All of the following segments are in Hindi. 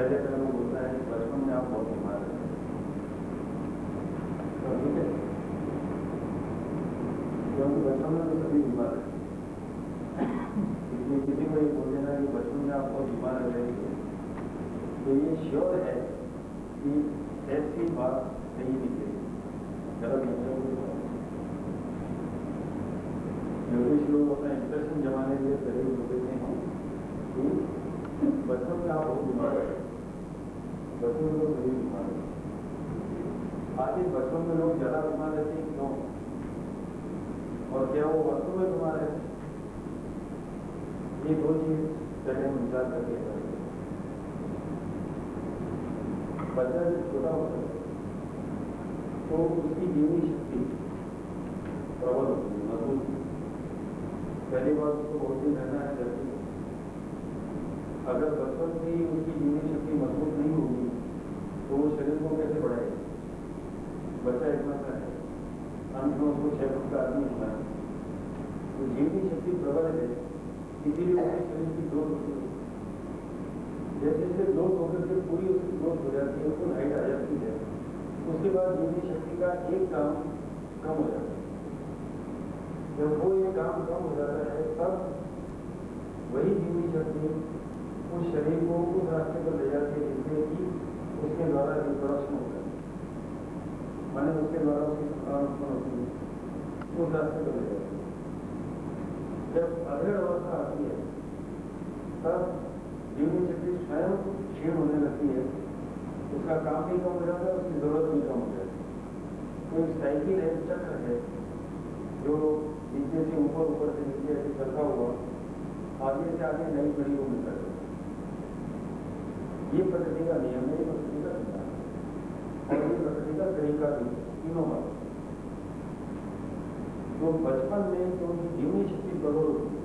पहले पहले वो बोलता है कि बचपन में आप बहुत बीमार रहे, तो ठीक है, क्योंकि बचपन में तो सभी बीमार है, इसलिए किसी को ये बोल देना कि बचपन में आप बहुत बीमार रहेंगे तो ये श्योर है कि ऐसी बात नहीं निकलेगी। गलत मतलब ज्योतिष लोग अपना इंप्रेशन जमाने के लिए पहले बोल देते हैं कि बचपन में आप बहुत बीमार है, बचपन में लोग सभी बीमार है। आखिर बचपन में लोग ज्यादा बीमार रहते हैं क्यों, और क्या वो वास्तव में बीमार है? ये दो चीज पहले हम विचार करके बच्चा जब छोटा होता है तो उसकी जीवनी शक्ति प्रबल होती है, मजबूत। पहली बात उसको बहुत दिन रहना है जल्दी। अगर बचपन से ही उसकी जीवनी शक्ति मजबूत नहीं होगी तो वो शरीर को कैसे बढ़ाएगा? बच्चा इतना सा है, अंत में उसको 6 फुट का आदमी होना है, तो जीवनी शक्ति प्रबल है, इसीलिए उसके शरीर की ग्रोथ होती है। जैसे जैसे ग्रोथ होकर के पूरी उसकी ग्रोथ हो जाती है, उसको हाइट आ जाती है, उसके बाद जीवनी शक्ति का एक काम कम हो जाता है। जब वो एक काम कम हो जाता है तब वही जीवनी शक्ति उस शरीर को उस रास्ते पर ले जाती है जिससे कि उसके द्वारा रिप्रोडक्शन होता है, माने उसके द्वारा उसकी संतान उत्पन्न होती है, उस रास्ते पर ले जाती है। जब अधेड़ अवस्था आती है तब जीवनी शक्ति स्वयं क्षीण होने लगती है, उसका काम भी कम हो जाता है, उसकी जरूरत भी कम हो जाती है। तो एक साइकिल है, चक्र है जो नीचे से ऊपर, ऊपर से नीचे ऐसे चलता हुआ आगे से आगे नई पीढ़ी को मिलता है। ये प्रकृति का नियम है, ये प्रकृति का सिद्धांत है, और ये प्रकृति का तरीका भी तीनों बात। तो बचपन में तो उनकी जीवनी शक्ति प्रबल होती है,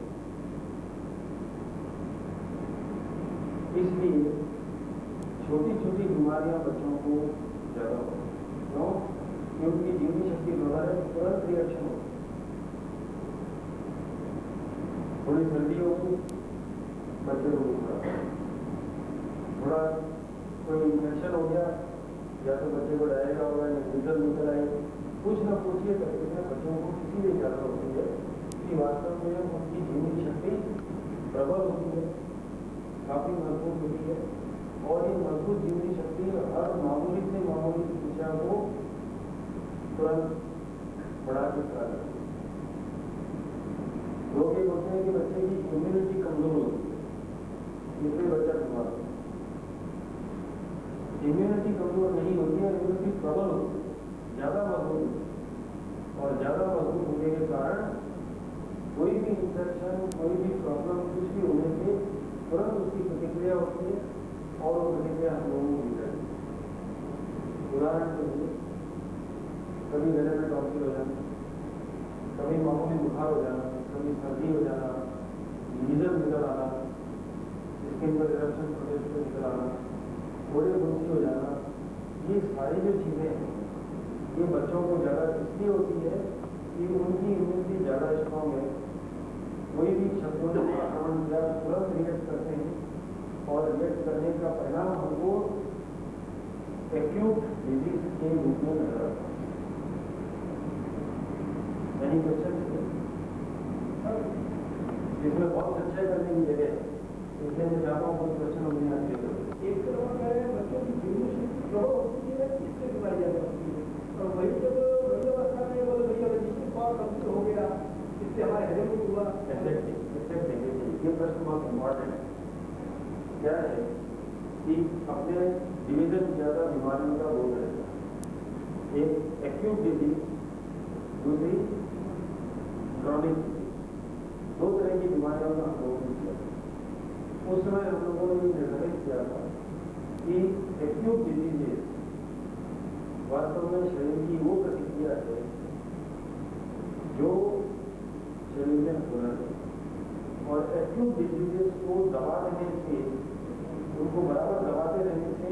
इसलिए छोटी छोटी बीमारियां बच्चों को ज्यादा होती है। क्यों? क्योंकि जीवनी शक्ति प्रबल है, तुरंत रिएक्शन होती है। थोड़ी सर्दी होगी बच्चे को थोड़ा कोई इन्फेक्शन हो गया या तो बच्चे को डायरिया होगा या नीडल निकल आए, कुछ ना पूछिए करके बच्चों को किसी भी ज्यादा होती है कि वास्तव में उनकी जीवनी शक्ति प्रबल होती है, काफी मजबूत होती है, और ये मजबूत जीवनी शक्ति हर मामूली से मामूली समस्या को तुरंत बढ़ा के करा देती है। लोग ये बोलते हैं कि बच्चे की इम्यूनिटी कमजोर होती है, इसलिए बच्चा बीमार होता है। इम्यूनिटी कमजोर नहीं होती है, इम्यूनिटी प्रबल होती है, ज्यादा मजबूत होती है, और ज्यादा मजबूत होने के कारण कोई भी इंफेक्शन, कोई भी प्रॉब्लम, कुछ भी होने से तुरंत उसकी प्रतिक्रिया होती है, और वो प्रतिक्रिया हम लोगों को मिल जाती है। उदाहरण के लिए कभी गले में टॉन्सिल हो जाना, कभी मामूली बुखार हो जाना, कभी सर्दी हो जाना, नीजल निकल आना, स्किन पर इरप्शन प्रोसेस पे निकल आना, थोड़े बुंसी हो जाना, ये सारी जो चीज़ें हैं ये बच्चों को ज़्यादा इसलिए होती है कि उनकी इम्यूनिटी ज़्यादा स्ट्रॉन्ग है। कोई भी शब्दों ने आक्रमण किया तुरंत रिएक्ट करते हैं, और रिएक्ट करने का परिणाम हमको एक्यूट डिजीज के रूप में नजर आता है। यानी क्वेश्चन जिसमें बहुत अच्छा करने की जगह है, इसलिए मैं चाहता हूँ कोई क्वेश्चन होने आने के एक तरफ कह रहे हैं बच्चों की जीवनी शक्ति प्रबल होती है, इससे बीमारी ज्यादा होती है, और वही जब वही अवस्था में बोले भैया रजिस्ट्रेशन पावर कमजोर हो गया, इससे हमारे हजम नहीं हुआ। ये प्रश्न बहुत इम्पोर्टेंट है। क्या है कि अपने डिवीजन ज्यादा बीमारियों का रोग रहता है, एक एक्यूट डिजीज, दूसरी क्रॉनिक डिजीज, दो तरह की बीमारियों का हम लोगों ने किया। उस समय हम लोगों ने ये निर्धारित किया था कि एक्यूट डिजीजेस वास्तव में शरीर की वो प्रतिक्रिया है जो शरीर में होना है, और एक्यूट डिजीजेस को दबा देने से, उनको बराबर दबाते रहने से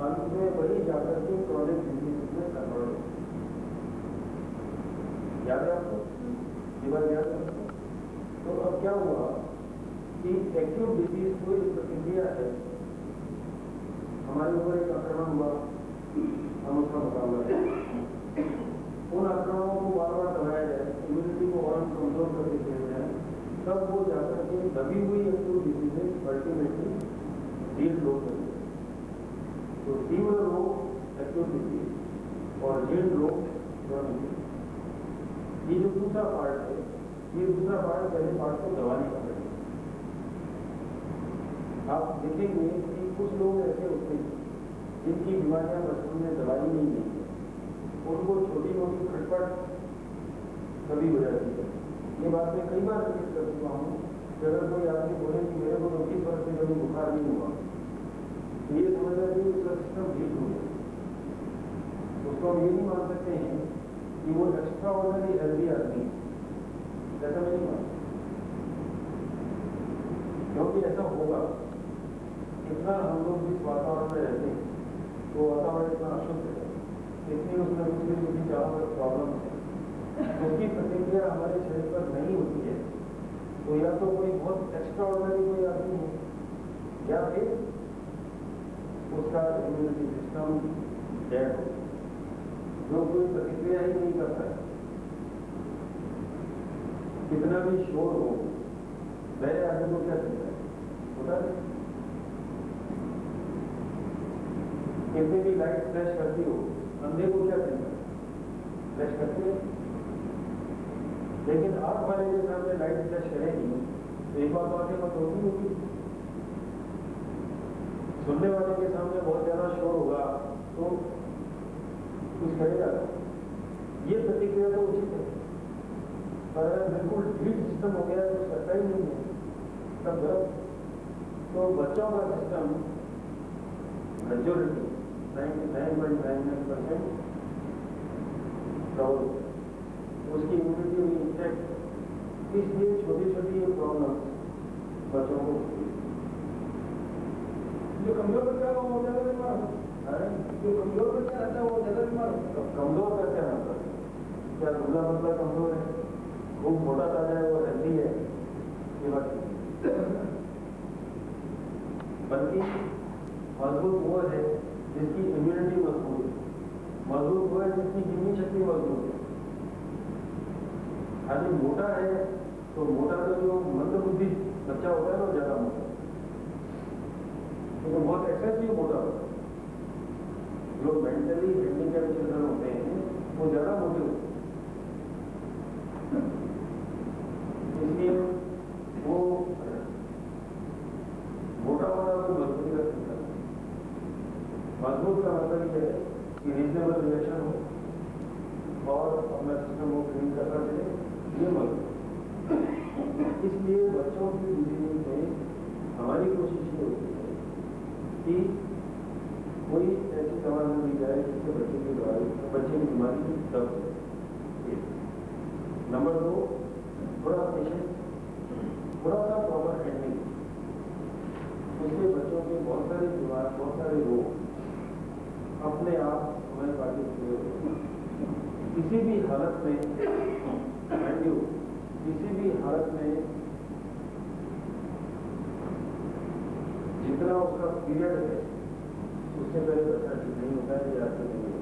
अंत में वही जाकर के क्रॉनिक डिजीज में कन्वर्ट होती है। याद है आपको? ये बात याद है? तो अब क्या हुआ कि एक्यूट डिजीज को एक प्रक्रिया है हमारे ऊपर एक आक्रमण हुआ, हम उसका मुकाबला करें। उन आक्रमणों को बार बार दबाया जाए, इम्यूनिटी को और कमजोर कर देते हैं, तब वो जाकर के दबी हुई एक्टिव डिजीजेज अल्टीमेटली जीर्ण रोग बनते हैं। तो तीव्र रोग एक्टिव डिजीज और जीर्ण रोग क्रोनिक। ये जो दूसरा पार्ट है, ये दूसरा पार्ट पहले पार्ट को दबाने का पड़ेगा। आप देखेंगे कि कुछ लोग ऐसे होते हैं जिनकी बीमारियां बचपन में दवाई नहीं है, उनको छोटी मोटी खटपट कभी हो जाती है। ये बात मैं कई बार रिपीट कर चुका हूँ कि अगर कोई आदमी बोले कि मेरे को 20 वर्ष से कभी बुखार नहीं हुआ, तो ये समझना कि उसका सिस्टम ठीक हो गया। उसको हम ये नहीं मान सकते हैं कि वो एक्स्ट्रा ऑर्डिनरी हेल्दी आदमी, ऐसा मैं नहीं मानता, क्योंकि ऐसा होगा। इतना हम लोग जिस वातावरण में रहते हैं वो वातावरण इतना अशुद्ध है, इतनी उसमें कुछ जहाँ पर प्रॉब्लम है, उसकी प्रतिक्रिया हमारे शरीर पर नहीं होती है। तो या तो कोई बहुत एक्स्ट्रा ऑर्डिनरी कोई आदमी है, या फिर उसका इम्यूनिटी सिस्टम डेड हो, जो कोई प्रतिक्रिया ही नहीं करता है। कितना भी शोर हो, नए आदमी को क्या चलता है, होता है। कितनी भी लाइट फ्लैश करती हो, अंधे को क्या चलता है, फ्लैश करती है। लेकिन आंख वाले के सामने लाइट फ्लैश करेगी तो एक बार तो आंखें बंद होगी। सुनने वाले के सामने बहुत ज्यादा शोर होगा तो कुछ करेगा, ये प्रतिक्रिया तो उचित है। पर अगर बिल्कुल ढीठ सिस्टम हो गया तो करता ही नहीं है, तब गलत। तो बच्चों का सिस्टम मेजोरिटी 99.99% प्रॉब्लम, उसकी इम्यूनिटी हुई इंटैक्ट। इसलिए छोटी छोटी ये प्रॉब्लम बच्चों को होती है। जो कमजोर बच्चा है वो ज्यादा बीमार होता है, जो कमजोर बच्चा रहता है वो ज्यादा बीमार होता है। कमजोर का क्या मतलब है? क्या दुबला पतला कमजोर है, खूब मोटा ताजा है वो हेल्दी है, ये बात नहीं। बल्कि मजबूत वो है जिसकी इम्यूनिटी मजबूत है, मजबूत वो है जिसकी जिम्मी शक्ति मजबूत है। अभी मोटा है तो मोटा तो जो मंदबुद्धि बच्चा होता है वो ज्यादा मोटा है, तो बहुत एक्सेसिव मोटा होता है। जो मेंटली हैंडीकैप चिल्ड्रन होते हैं वो ज्यादा मोटे होते हैं, इसलिए वो मोटा होना तो मजबूती का सिस्टम है। मजबूत का मतलब ये है कि रीजनेबल रिएक्शन हो और अपना सिस्टम को क्लीन करना चले, ये मजबूत। इसलिए बच्चों की डिजीज में हमारी कोशिश ये होती है कि कोई ऐसी दवा न दी जाए जिससे बच्चे की बीमारी दब जाए। नंबर 2, थोड़ा पेशेंस, थोड़ा सा प्रॉपर हैंडलिंग, उससे बच्चों के बहुत सारे बीमार, बहुत सारे रोग अपने आप होम्योपैथी से किसी भी हालत में किसी भी हालत में जितना उसका पीरियड है उससे पहले बच्चा ठीक नहीं होता है, या नहीं होता।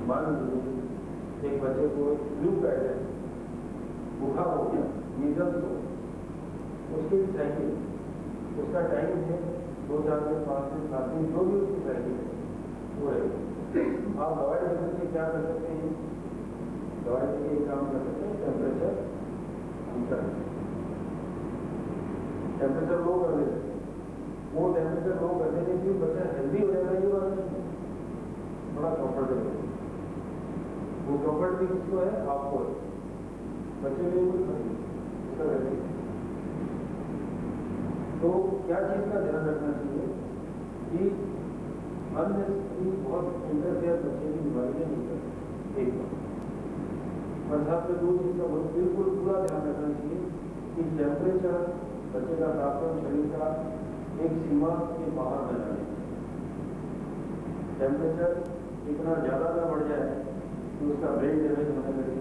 मान लीजिए एक बच्चे को फ्लू है, बुखार हो गया, मीजल्स हो, उसकी साइकिल, उसका टाइम है 2-4 दिन, 5 दिन, 7 दिन, जो भी उसकी साइकिल है वो रहेगी। आप दवाई देने से क्या कर सकते हैं? दवाई के एक काम कर सकते हैं, टेम्परेचर कम कर, टेम्परेचर लो कर दे सकते हैं। वो टेम्परेचर लो कर देने से बच्चा हेल्दी हो जाएगा, ये बात नहीं, बड़ा कंफर्टेबल है। वो कंफर्ट भी किसको है? आपको है, बच्चे के लिए कोई फर्क नहीं। तो क्या चीज का ध्यान रखना चाहिए कि अननेसेसरी बहुत इंटरफेयर बच्चे की बीमारियां नहीं करती, एक बात। और साथ में 2 चीज का बिल्कुल पूरा ध्यान रखना चाहिए कि टेम्परेचर, बच्चे का तापमान शरीर का एक सीमा के बाहर न जाए। टेम्परेचर इतना ज्यादा ना बढ़ जाए कि उसका ब्रेन डैमेज होने लगे,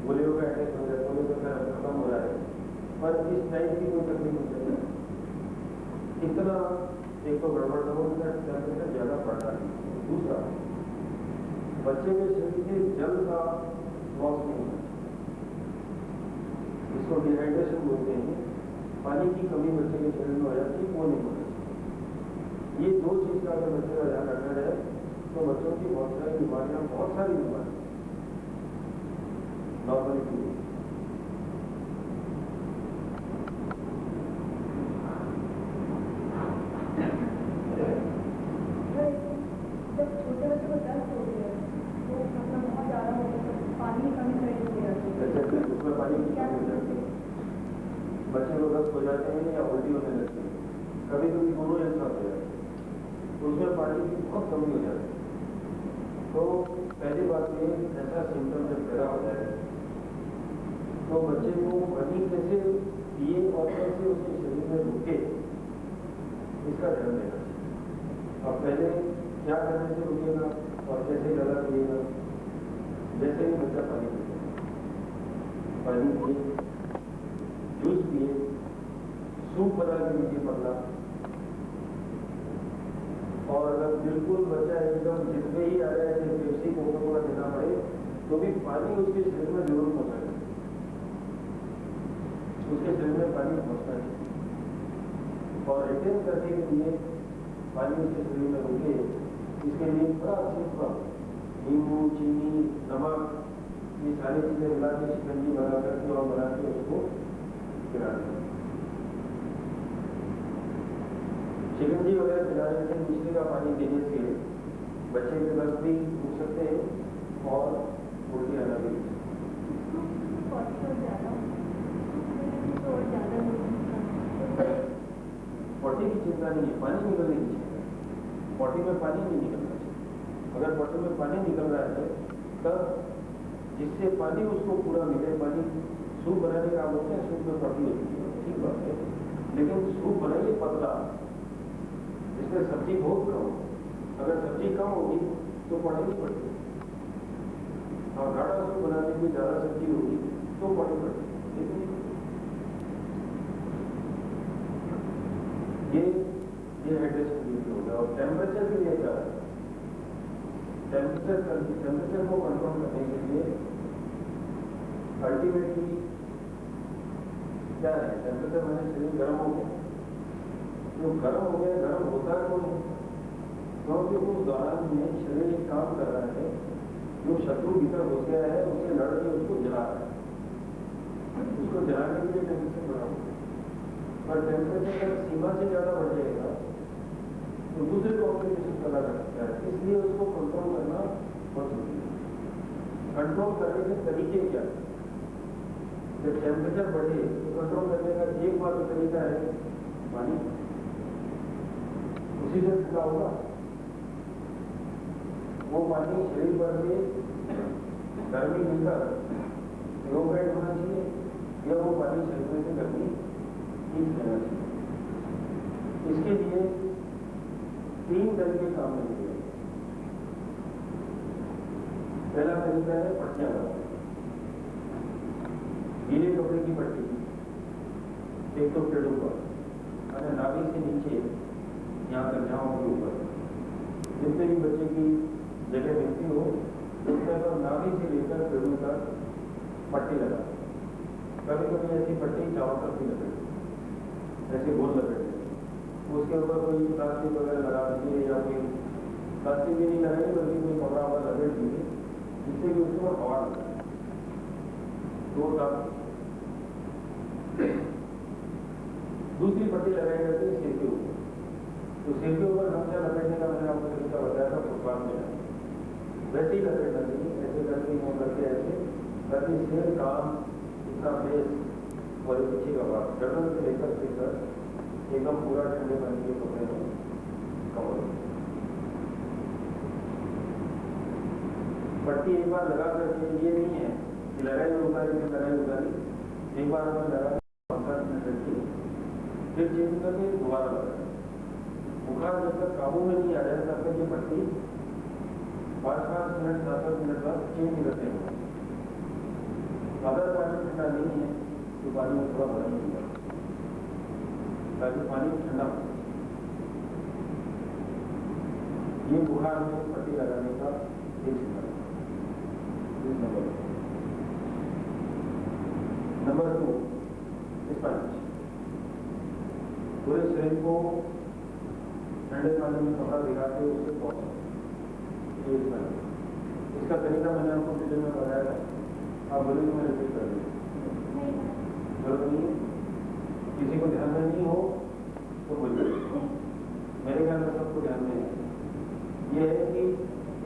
बोलेरो का अटैक हो जाए, बोलेरो का खत्म हो जाए, पर इस टाइप की कोई तकलीफ हो जाए। इतना एक तो गड़बड़ हो टेम्परेचर ज़्यादा बढ़ता है। दूसरा, बच्चे के शरीर से जल का लॉस नहीं है, इसको डिहाइड्रेशन बोलते हैं। पानी की कमी बच्चे के शरीर में हो जाती है, वो नहीं होना चाहिए। ये दो चीज़ का अगर बच्चे का ध्यान रखना है तो बच्चों की बहुत सारी बीमारियां, बहुत सारी बीमारियां नॉर्मली की उसमें पानी की कमी हो जाती है, बच्चे को दस्त हो जाते हैं या उल्टी होने लगती है, कभी कभी दोनों एक साथ हो जाते हैं, तो उसमें पानी की बहुत कमी हो जाती है। तो पहली बात ये, ऐसा सिम्टम जब पैदा हो जाए तो बच्चे को पानी कैसे पिए और कैसे उसके शरीर में रुके, इसका ध्यान देना चाहिए। और पहले क्या करने से रुकेगा और कैसे ज़्यादा पिएगा। जैसे ही बच्चा पानी पिए, जूस पिए, सूप बना के लीजिए पतला, और अगर बिल्कुल बच्चा एकदम जिसमें ही आ रहा है कि पेप्सी कोका कोला देना पड़े तो भी पानी उसके शरीर में जरूर पहुंचाए, उसके शरीर में पानी पहुंचना चाहिए। और रिटेन करने के लिए पानी उसके शरीर में रुके, इसके लिए बड़ा सिंपल नींबू, चीनी, नमक, ये सारी चीजें मिला के शिकंजी बना करके और बना के उसको पिला दें। शिकंजी वगैरह पिलाने से, मिश्री का पानी देने से बच्चे के दस्त भी रुक सकते हैं और उल्टी आना भी। पॉटी की चिंता नहीं है, पानी निकलने की चिंता है। पॉटी में पानी नहीं निकलना चाहिए। अगर पॉटी में पानी निकल रहा है तब जिससे पानी उसको पूरा मिले, पानी सूप बनाने का बोलते हैं, सूप में पॉटी होती है, ठीक बात है, लेकिन सूप बनाइए पतला, इसमें सब्जी बहुत कम हो। अगर सब्जी कम होगी तो पॉटी नहीं पड़ती, और गाढ़ा सूप बनाने में ज़्यादा सब्जी होगी तो पॉटी पड़ती। लेकिन ये डिहाइड्रेशन भी हो गया। और टेम्परेचर भी ये क्या है, टेम्परेचर को कंट्रोल करने के लिए अल्टीमेटली क्या है, टेम्परेचर मैंने शरीर गर्म हो गया, जो गर्म हो गया, गर्म होता है कौन, क्योंकि उस दौरान में शरीर एक काम कर रहा है, जो शत्रु भीतर घुस गया है उससे लड़ के उसको जला रहा है, उसको जलाने के लिए टेम्परेचर बढ़ा होगा। पर टेम्परेचर अगर सीमा से ज़्यादा बढ़ जाएगा तो दूसरे कॉम्प्लिकेशन पैदा कर सकता है, इसलिए उसको कंट्रोल करना बहुत जरूरी है। कंट्रोल करने के तरीके क्या है, जब टेम्परेचर बढ़े तो कंट्रोल करने का एकमात्र तरीका है पानी, उसी से ठंडा होगा। वो पानी शरीर पर से गर्मी मिलकर प्योरफाइड होना चाहिए, या वो पानी शरीर में से गर्मी खींच लेना चाहिए। इसके लिए 3 तरीके काम करेंगे। पहला तरीका है पट्टियां लगाना, गीले कपड़े की पट्टी, एक तो पेड़ों पर, अगर नाभि से नीचे यहाँ तक जाओ के ऊपर जितने भी बच्चे की जगह मिलती हो उसमें पर नाभि से लेकर पेड़ों तक पट्टी लगा। कभी कभी ऐसी पट्टी चारों तरफ भी लपेटे, ऐसे गोल लपेटे, उसके ऊपर कोई प्लास्टिक वगैरह लगा दीजिए, या कोई प्लास्टिक भी नहीं लगाइए बल्कि कोई कपड़ा वगैरह लपेट दीजिए, जिससे कि उसको हवा लगे। दूसरी पट्टी लगाई जाती है सिर के ऊपर, तो सिर के ऊपर गमछा लपेटने का मैंने आपको तरीका बताया था फुटपाथ में, वैसे ही लपेटना चाहिए, ऐसे करके वो करके ऐसे, ताकि सिर, कान, इतना फेस और पीछे का भाग गर्दन से लेकर सिर तक एकदम पूरा ठंडे पानी के कपड़े में कवर हो। पट्टी एक बार लगा करके ये नहीं है कि लगाई उतारी फिर लगाई उतारी, एक बार हमें लगा 5-7 मिनट रखिए, फिर चेंज करके दोबारा लगाए। बुखार जब तक काबू में नहीं आ जाए तब तक ये पट्टी 5-5 मिनट 7-7 मिनट बाद चेंज करते हैं। अगर पानी ठंडा नहीं है तो पानी में थोड़ा गर्म होगा ताकि पानी ठंडा हो। ये बुखार में पट्टी लगाने का एक सिग्नल। Number 2 sponge. पूरे शरीर को ठंडे पानी में कपड़ा भिगा के उससे पहुंचा, ये स्पंज। इसका तरीका मैंने आपको वीडियो में बताया था, आप बोले तो मैं रिपीट कर दूँ, जरूरत नहीं है। किसी को ध्यान में नहीं हो तो बोलिए, मेरे ख्याल में सबको ध्यान में है। ये है कि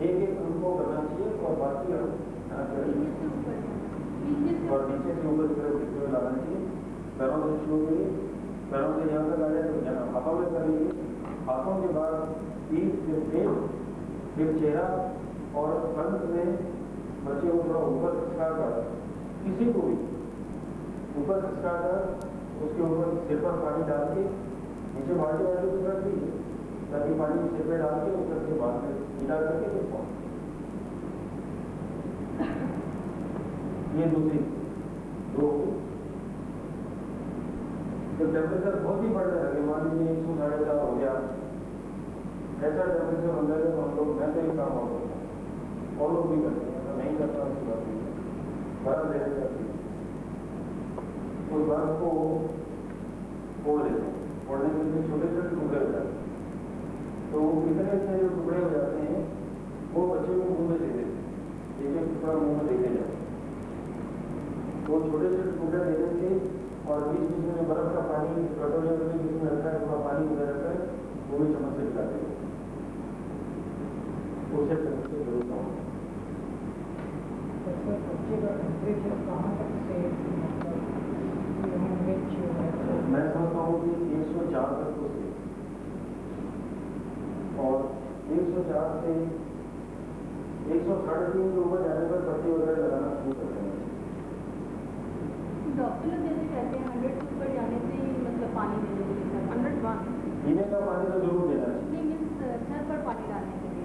एक एक अंग को करना चाहिए और बाकी और नीचे से ऊपर की तरफ दिखते हुए लाना चाहिए। पैरों से शुरू करिए, पैरों से यहाँ तक आ जाए तो यहाँ हाथों में कर लीजिए, हाथों के बाद पीठ, फिर पेट, फिर चेहरा और अंत में बच्चे को थोड़ा ऊपर खिसका कर, किसी को भी ऊपर खिसका कर उसके ऊपर सिर पर पानी डाल के नीचे बाल्टी वाल्टी को रख दीजिए, ताकि पानी सिर पे डाल के ऊपर से बाद में नीला करके फिर पाओ। ये दूसरी दो। तो टेम्परेचर बहुत ही बढ़ने लगे, मान लीजिए 104.5 हो गया, ऐसा टेम्परेचर बन जाए तो हम लोग, मैं तो ये काम और करता हूँ और लोग भी करते हैं, अगर नहीं करता उसकी बात नहीं है, बर्फ देने जाती है उस बर्फ को फोड़ लेते हैं, फोड़ने के लिए छोटे छोटे टुकड़े हो जाते हैं। तो कितने से जो टुकड़े हो जाते हैं वो बच्चे को मुंह में दे देते हैं, एक एक टुकड़ा मुंह में देते जाते हैं। वो छोटे छोटे टुकड़े दे देंगे और बीच बीच में बर्फ का पानी कटोरे में जिसमें रखा है थोड़ा पानी उधर रखा है, वो भी चम्मच से पिलाते हैं, उसे चम्मच से जरूर खाओ। मैं समझता हूँ कि 104 तक तो से, और 104 से 103.5 के ऊपर जाने पर पट्टी वगैरह लगाना शुरू कर देना चाहिए। डॉक्टर लोग जैसे कहते हैं 100 के ऊपर जाने से मतलब पानी देने के लिए 101 पीने का पानी तो जरूर देना चाहिए। नहीं मीन्स सर पर पानी डालने के लिए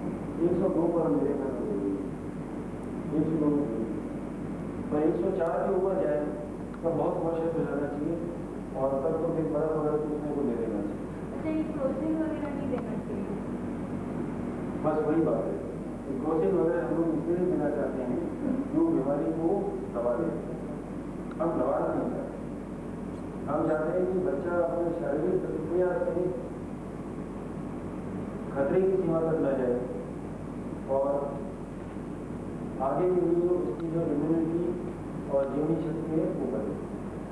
102 पर मेरे घर में 102 पर 104 के ऊपर जाए तो बहुत मशक हो जाना चाहिए, और तब तो फिर बड़ा बड़ा पूछने को दे देना चाहिए। अच्छा, ये क्रोसिन वगैरह नहीं देना चाहिए? बस वही बात है, क्रोसिन वगैरह हम लोग इसलिए देना चाहते हैं जो बीमारी को दबा दे। हम दबाना नहीं चाहते, हम चाहते हैं कि बच्चा अपने शारीरिक प्रतिक्रिया से खतरे की सीमा तक न जाए और आगे के लिए उसकी जो इम्यूनिटी और जीवनी शक्ति है वो बढ़े।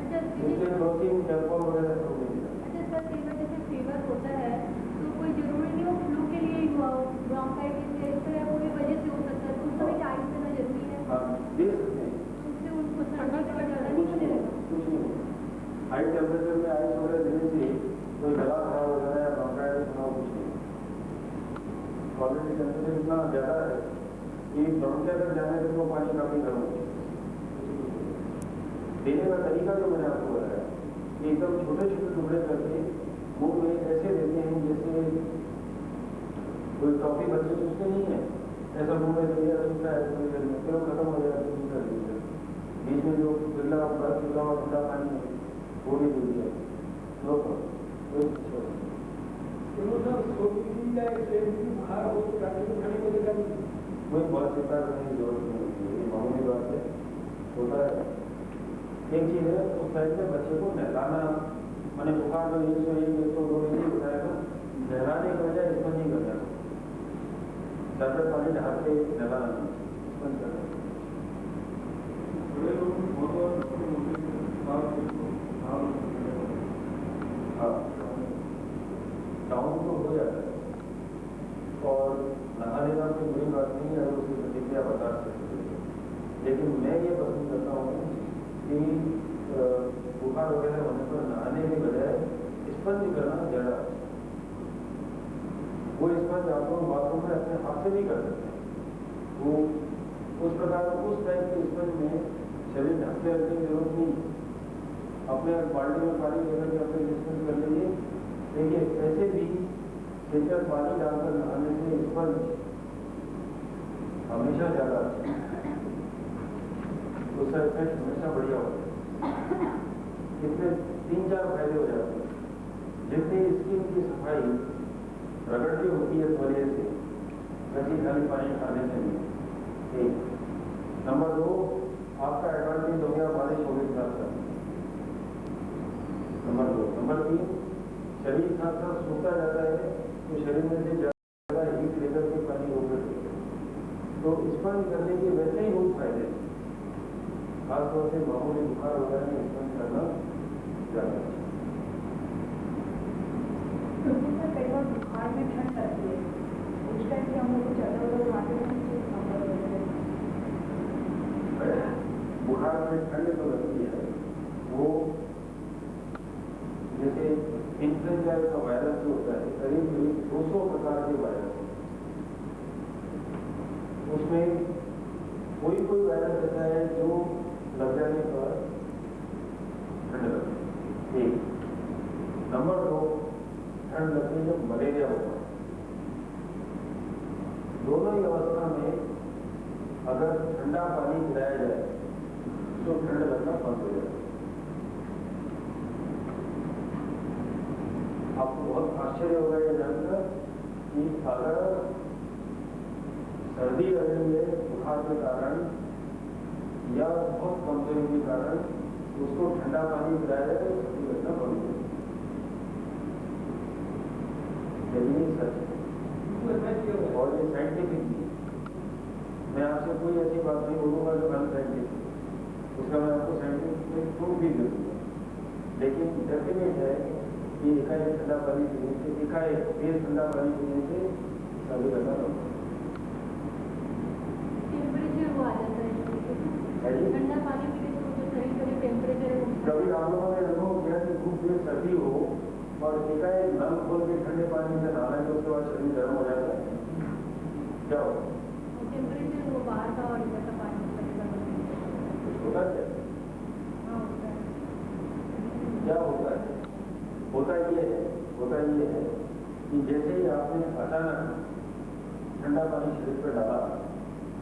इसलिए क्रोसिन, कैल्शियम वगैरह सब नहीं देना। अच्छा सर, फीवर जैसे फीवर होता है तो कोई जरूरी नहीं हो फ्लू के लिए ही हुआ हो, ब्रोंकाइटिस या इस तरह कोई वजह से हो सकता है, तो उस समय टाइम देना जरूरी है। हाँ, दे सकते हैं, उससे उनको ठंडा का ज़्यादा नहीं मिलेगा। कुछ नहीं। हाई टेम्परेचर में आइस वगैरह देने से कोई गला खराब हो जाए या ब्रोंकाइटिस होना कुछ नहीं। ऑलरेडी टेम्परेचर इतना ज़्यादा है कि ब्रोंकिया तक जाने तक वो पानी काफी गर्म हो जाए। देने का तरीका जो मैंने आपको बताया, एकदम छोटे छोटे टुकड़े करके मुंह में ऐसे देते हैं जैसे कोई टॉफी बच्चे उसके नहीं है, ऐसा मुंह में दिया सूखा है थोड़ी देर में, फिर वो खत्म हो जाएगा, दूसरा दीजिए। बीच में जो पिघला बर्फ पिघला हुआ ठंडा पानी है वो भी दीजिए, नो प्रॉब्लम। बुखार हो तो डॉक्टर को खाने को लेकर कोई बहुत चिंता करने की जरूरत नहीं होती है, मामूली बात है, होता है। एक चीज़ है, उस टाइम में बच्चे को नहलाना, मैंने बुखार में 101, 102 नहीं बताया, नहलाने की वजह स्पंज नहीं करना, सर पे पानी ढाल के नहलाना, स्पंज करना। हाँ, डाउन तो हो जाता है, और नहाने का कोई बुरी बात नहीं है, उसकी प्रतिक्रिया बता सकते हैं। लेकिन मैं ये पसंद करता हूँ कि बुखार वगैरह होने पर नहाने के बजाय स्पंज करना ज़्यादा। वो स्पंज आप लोग बाथरूम में अपने हाथ से भी कर सकते हैं। वो उस प्रकार उस टाइप के स्पंज में शरीर ढक के रखने की जरूरत नहीं, अपने बाल्टी में पानी लेकर के अपने स्पंज कर लीजिए। देखिए ऐसे भी फिल्टर पानी डालकर नहाने से स्पंज हमेशा ज़्यादा अच्छा है, उसका इफेक्ट हमेशा बढ़िया होता है। इसमें 3-4 फायदे हो जाते हैं। जितनी स्किन की सफाई रगड़ की होती है त्वचे से, वैसे ही खाली पानी खाने से नहीं। एक नंबर 2, आपका एडवांटेज हो गया बारिश हो गई साथ साथ। नंबर 2। नंबर 3, शरीर साथ साथ सूखता जाता है तो शरीर में से ज़्यादा हीट लेकर के पानी ऊपर तो स्पंज करने के वैसे ही बहुत फायदे हैं। खासतौर से मामूली बुखार वगैरह में स्पंज करना ज़्यादा अच्छा। कई बार बुखार में ठंड लगती है, उस टाइम पे हम लोग कुछ अलग खाते हैं। बुखार में ठंड तो लगती है, वो जैसे इन्फ्लुएंजा का वायरस जो होता है, करीब 200 प्रकार के वायरस हैं। उसमें कोई वायरस ऐसा है जो लग जाने पर ठंड लगती है। एक नंबर 2, ठंड लगती है जब मलेरिया होता है। दोनों ही अवस्था में अगर ठंडा पानी पिलाया जाए तो ठंड लगना बंद हो जाए। आपको बहुत आश्चर्य होगा यह जानकर कि अगर सर्दी लग रही है बुखार के कारण या बहुत कमजोरी के कारण उसको ठंडा पानी पिलाया जाए तो सर्दी लगना बंद हो जाए। यही सच है और ये साइंटिफिक भी। मैं आपसे कोई ऐसी बात नहीं बोलूंगा जो अनसाइंटिफिक, उसका मैं आपको साइंटिफिक प्रूफ भी दे दूंगा, लेकिन डेफिनेट है कि एकाएक ठंडा पानी पीने से, एकाएक तेज ठंडा पानी पीने से सर्दी लगना बंद टेम्परेचर वो आ जाता है, ठंडा पानी पीने से जो शरीर का जो टेम्परेचर है। कभी आप लोगों ने अनुभव किया कि खूब देर सर्दी हो और एकाएक नल खोल के ठंडे पानी में नहाना तो उसके बाद शरीर गर्म हो जाता है, क्या हो टेम्परेचर वो बाहर का और इधर का पानी होता है? क्या होता है? होता ये है कि जैसे ही आपने अचानक ठंडा पानी शरीर पर डाला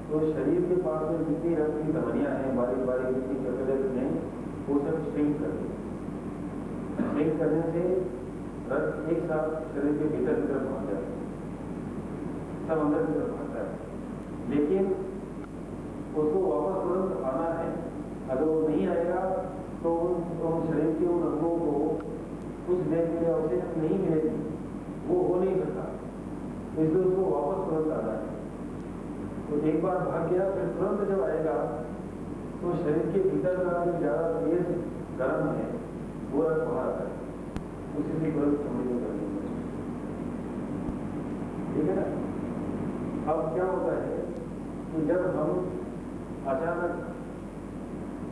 तो शरीर के पास में जितनी रक्त की धमनियां हैं, बारीक बारीक जितनी कैपिलरीज हैं, वो सब श्रिंक कर देती। श्रिंक करने से रक्त एक साथ शरीर के भीतर की तरफ पहुंच जाता है, सब अंदर की तरफ आता है। लेकिन उसको वापस तुरंत आना है, अगर वो नहीं आएगा तो उन शरीर के उन अंगों को कुछ देर के लिए ऑक्सीजन नहीं मिलेगी, वो हो नहीं सकता, इसलिए उसको वापस तुरंत आना है। तो एक बार भाग गया फिर तुरंत जब आएगा तो शरीर के भीतर का जो ज़्यादा तेज गर्म है वो रक्त बाहर आता है, उसी से तुरंत चमड़ी में करनी है। ठीक है ना? अब क्या होता है कि जब हम अचानक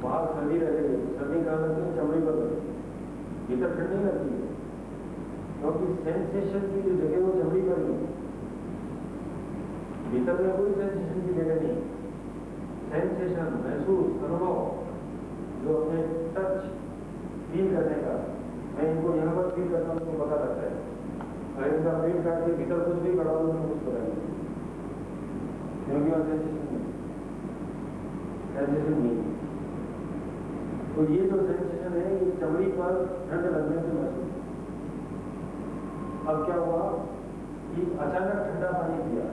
बाहर सर्दी रह गई तो सर्दी कहाँ लगती है? चमड़ी पर लगती है, भीतर ठंड नहीं लगती है, क्योंकि सेंसेशन की जो जगह वो चमड़ी पर नहीं, भीतर में कोई सेंसेशन की जगह नहीं। सेंसेशन, महसूस, अनुभव जो अपने टच फील करने का, मैं इनको यहाँ पर फील करता हूँ तो पता लगता है। अगर इनका पेट काट के भीतर कुछ भी बढ़ा दो तो कुछ पता नहीं, क्योंकि वहाँ सेंसेशन नहीं। तो ये जो सेंसेशन है ये चमड़ी पर ठंड लगने से महसूस। अब क्या हुआ कि अचानक ठंडा पानी पिया,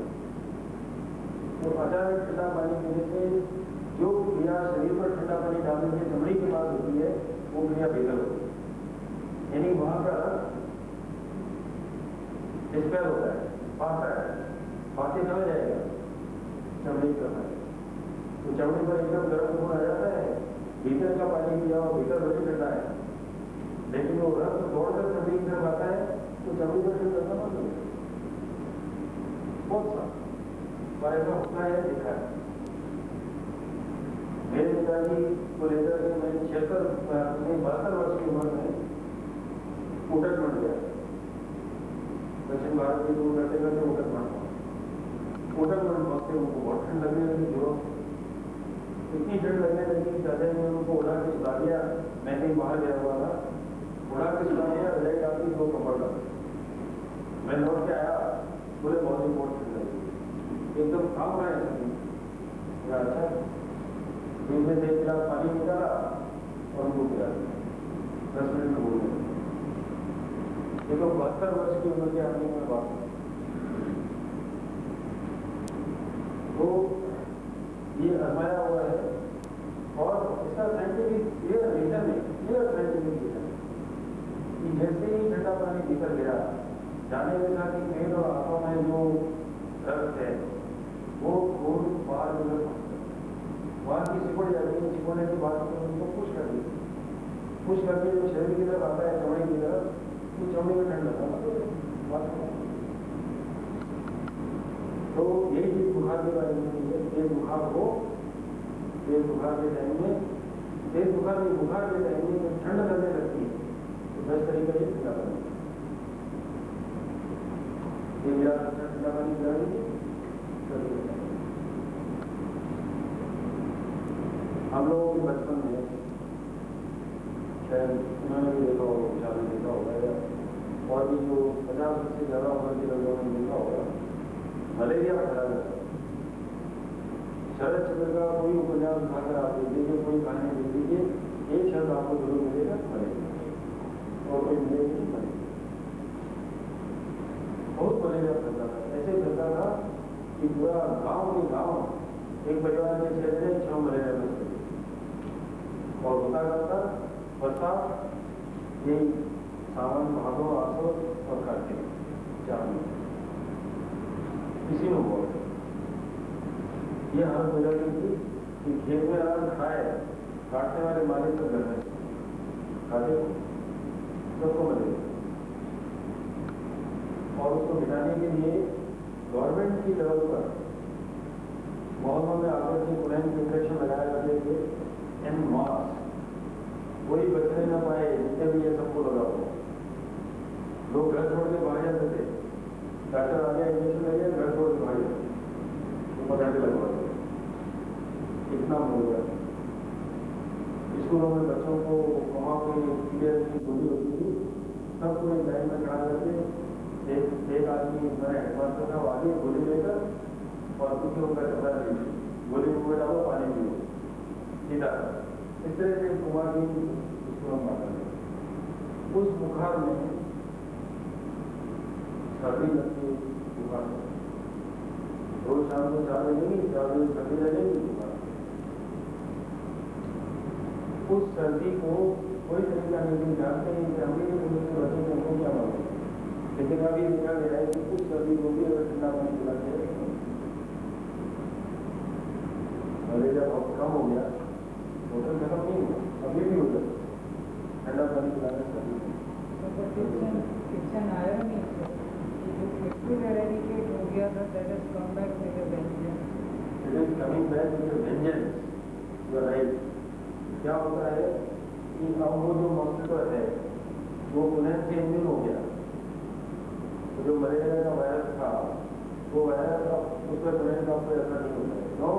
तो अचानक ठंडा पानी पीने से जो क्रिया शरीर पर ठंडा पानी डालने से चमड़ी के पास होती है वो क्रिया बेहतर होती है, यानी वहां का डिस्पेयर होता है, पाता है, पाते कहाँ जाएगा? चमड़ी पर। तो चमड़ी पर एकदम गर्म खून आ जाता है, भीतर का पानी पिया और भीतर बड़ी ठंडा है, लेकिन वो रक्त दौड़कर चमड़ी की तरफ आता है तो चमड़ी पर ठंड लगना बंद हो जाता है। बहुत सा पर ऐसा होता है, देखा है। मेरे पिताजी को लेकर के मैं 72 वर्ष की उम्र में उठक बन गया। दक्षिण भारत की दूर करते करते उठक बन पहुंचते उनको बहुत ठंड लगने लगी, जो इतनी ठंड लगने लगी कि दादा ने उनको उड़ा के सुधा दिया। मैं कहीं बाहर गया हुआ था, उड़ा के सुधा दिया, रजाई डाल दी, 2 कपड़ डाल। मैं लौट के आया, बोले बहुत ठंड लगी, एकदम काम रहा है सभी। अच्छा, दूसरे से 1 गिलास पानी निकाला और उनको पिला दिया, 10 मिनट में बोलने। ये तो 72 वर्ष की उम्र के आदमी में बात है। तो ये आजमाया हुआ है और इसका साइंटिफिक क्लियर रीजन है, क्लियर साइंटिफिक रीजन कि जैसे ही ठंडा पानी भीतर गया, जाने के साथ ही पेट और आंखों में जो रक्त है वो खून बाहर निकल वहाँ की सिकुड़ जाती है। सिकुड़ने के बाद उनको पुश कर देती है, पुश करके जो शरीर की तरफ आता है, चमड़ी की तरफ, तो चमड़ी में ठंड लगता है। तो यही चीज बुखार के बारे में है। तेज बुखार हो, तेज बुखार के टाइम में, तेज बुखार में बुखार के टाइम में जब ठंड लगने लगती है तो 10 तरीका ये ठंडा पानी, ये मेरा अच्छा ठंडा पानी पिला दीजिए। हम लोगों के बचपन में शायद उन्होंने भी देखा होगा, विचार में देखा होगा, और भी जो 50 से ज़्यादा उम्र के लोगों ने देखा होगा, मलेरिया फैला जाता है। शरद चंद्र का कोई उपन्यास उठाकर आप देख लीजिए, कोई कहानी देख लीजिए, एक शब्द आपको जरूर मिलेगा मलेरिया, और कोई मिलेगा नहीं मलेरिया। बहुत मलेरिया फैलता था, ऐसे फैलता था कि पूरा गांव के गांव एक परिवार के 6 से 6 मलेरिया में थे। और होता करता बरसात यही सावन, भादो, आसो और कार्तिक 4 महीने किसी में हुआ। ये हालत हो जाती थी कि खेत में अनाज खाए, काटने वाले मालिक को घर में खाते सबको मलेरिया। और उसको मिटाने के लिए गवर्नमेंट की लेवल पर मोहल्लों में आकर के पुराने इंजेक्शन लगाए जाते थे एंड मास्क, कोई बचने न पाए, जितने भी ये सबको लगा हुआ। लोग घर छोड़ के बाहर जाते थे, डॉक्टर आ गया, इंजेक्शन लगे, घर छोड़ के बाहर जाते, ऊपर जाके लगवा दो, इतना हो गया। स्कूलों में बच्चों को वहाँ पे पीरियड की गोली होती थी, सबको एक लाइन में खड़ा करके एक आदमी मैंने हेडमास्टर था, आगे गोली लेकर और कुछ होकर कपड़ा लीजिए, गोली मुँह में डालो, पानी पियो, सीधा। इस तरह से कुमार की स्कूलों में आता है। उस बुखार में सर्दी लगती है, बुखार में रोज शाम को 4 बजे 4 बजे सर्दी लगेगी बुखार। उस सर्दी को कोई तरीका नहीं जानते हैं कि अमीर से बच्चे को क्या मालूम, लेकिन अभी देखा गया है कि उस सर्दी को भी अगर ठंडा पानी पिलाते हैं, मलेरिया बहुत कम हो गया, होटल खत्म नहीं हुआ, अभी भी हो जाता ठंडा पानी पिलाने सर्दी। हो गया था, that has come back with a vengeance. It is coming back with a vengeance. You are right. क्या होता है कि अब वो जो मॉस्किटो है वो पुनः से इम्यून हो गया, तो जो मलेरिया का वायरस था वो वायरस अब उस पर पुनः का कोई असर नहीं होता है। क्यों?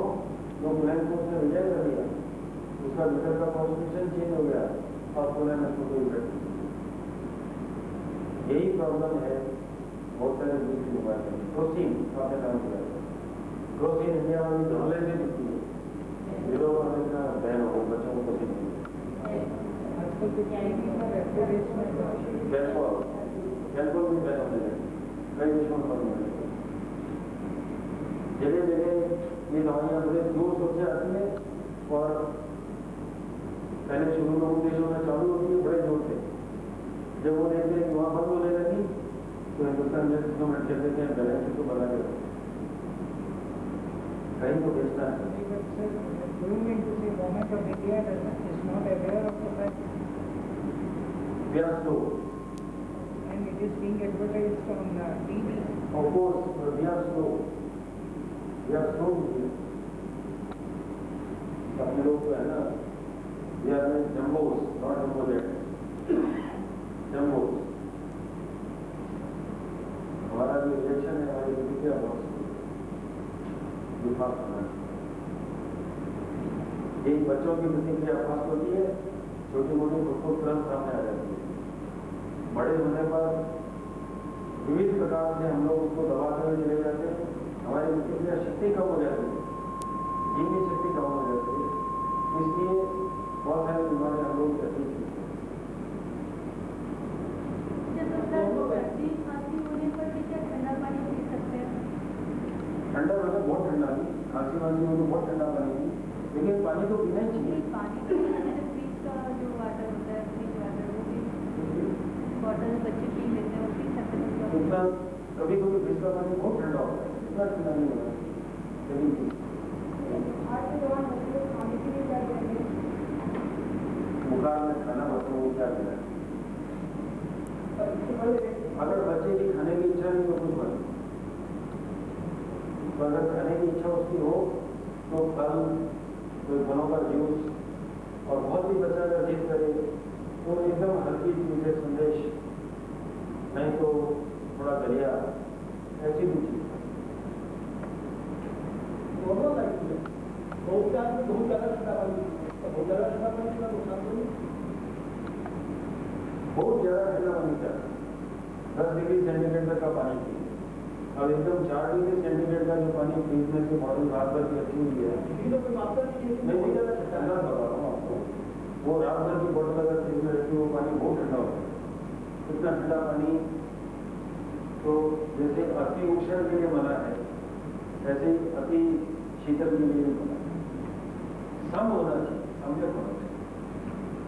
जो पुनः को उसने विजय कर दिया, उसका भीतर का कॉन्स्टिट्यूशन चेंज हो गया और पुनः में उसको कोई इफेक्ट नहीं। यही प्रॉब्लम है बहुत सारे दूसरी बीमारी में। क्रोसिन आपने नाम किया, क्रोसिन इंडिया में भी धुले से दिखती है, विरोध होने का बहन हो, बच्चों को पसंद नहीं। कैल्कोल भी बहन होने लगे, कई देशों में बंद होने लगे। जगह जगह ये दवाइयाँ बड़े जोर शोर से आती है और पहले शुरू में उन देशों में चालू होती है बड़े जोर से, जब वो देखते हैं कि वहाँ बंद होने लगी तो हिंदुस्तान जैसे गवर्नमेंट कहते हैं बैलेंस को बना के रखो, कहीं तो बेचना है। Government of India is not aware of the fact, We are slow. and it is being advertised on TV. Of course, we are slow. We are slow. अपने लोग तो है ना, we are jumbos, not jumbo jets. Jumbos. हमारा जो रिएक्शन है हमारी प्रतिक्रिया बहुत फास्ट होना है। एक बच्चों की प्रतिक्रिया फास्ट होती है, छोटी मोटी खुद तुरंत सामने आ जाती है। बड़े होने पर विविध प्रकार से हम लोग उसको दबाते हुए चले जाते हैं, हमारी प्रतिक्रिया शक्ति कम हो जाती है, जीवनी शक्ति कम हो जाती है, इसलिए बहुत सारी बीमारियां हम लोग ऐसी ठंडा मतलब बहुत ठंडा वाली खांसी वांसी हो तो बहुत ठंडा पानी है, लेकिन पानी तो पीना ही चाहिए। पानी तो फ्रिज का जो वाटर होता है, फ्रिज वाटर, वो भी बॉटल बच्चे पी लेते हैं, वो पी सकते हैं। उतना कभी कभी फ्रिज का पानी बहुत ठंडा होता है, इतना ठंडा नहीं होता, लेकिन आज के दौरान बच्चों को खाने के लिए क्या चाहिए? बुखार में खाना बच्चों को क्या मिला, अगर बच्चे की खाने की इच्छा नहीं तो कुछ बने, तो अगर खाने की इच्छा उसकी हो तो फल, कोई फलों का जूस, और बहुत ही बच्चा अगर जिद करे तो एकदम हल्की चीज़ है, संदेश, नहीं तो थोड़ा दलिया, ऐसी भी चीज़ दोनों लाइफ में बहुत ज़्यादा ठंडा पानी, बहुत ज़्यादा ठंडा पानी का नुकसान तो नहीं। बहुत ज़्यादा ठंडा पानी चाहिए, 10 डिग्री सेंटीग्रेड तक का पानी चाहिए। अब एकदम 4 डिग्री सेंटीग्रेड का जो पानी फ्रीज में से बॉटल रात भर की रखी हुई है, तो कोई मात्रा नहीं है, मैं नहीं ज़्यादा ठंडा बता रहा हूँ आपको, वो रात भर की बॉटल अगर फ्रीज में रखी वो पानी बहुत ठंडा होता है। इतना ठंडा पानी तो जैसे अति उष्ण के लिए मना है, ऐसे ही अति शीतल के लिए भी मना है, सम होना चाहिए, समझे होना चाहिए।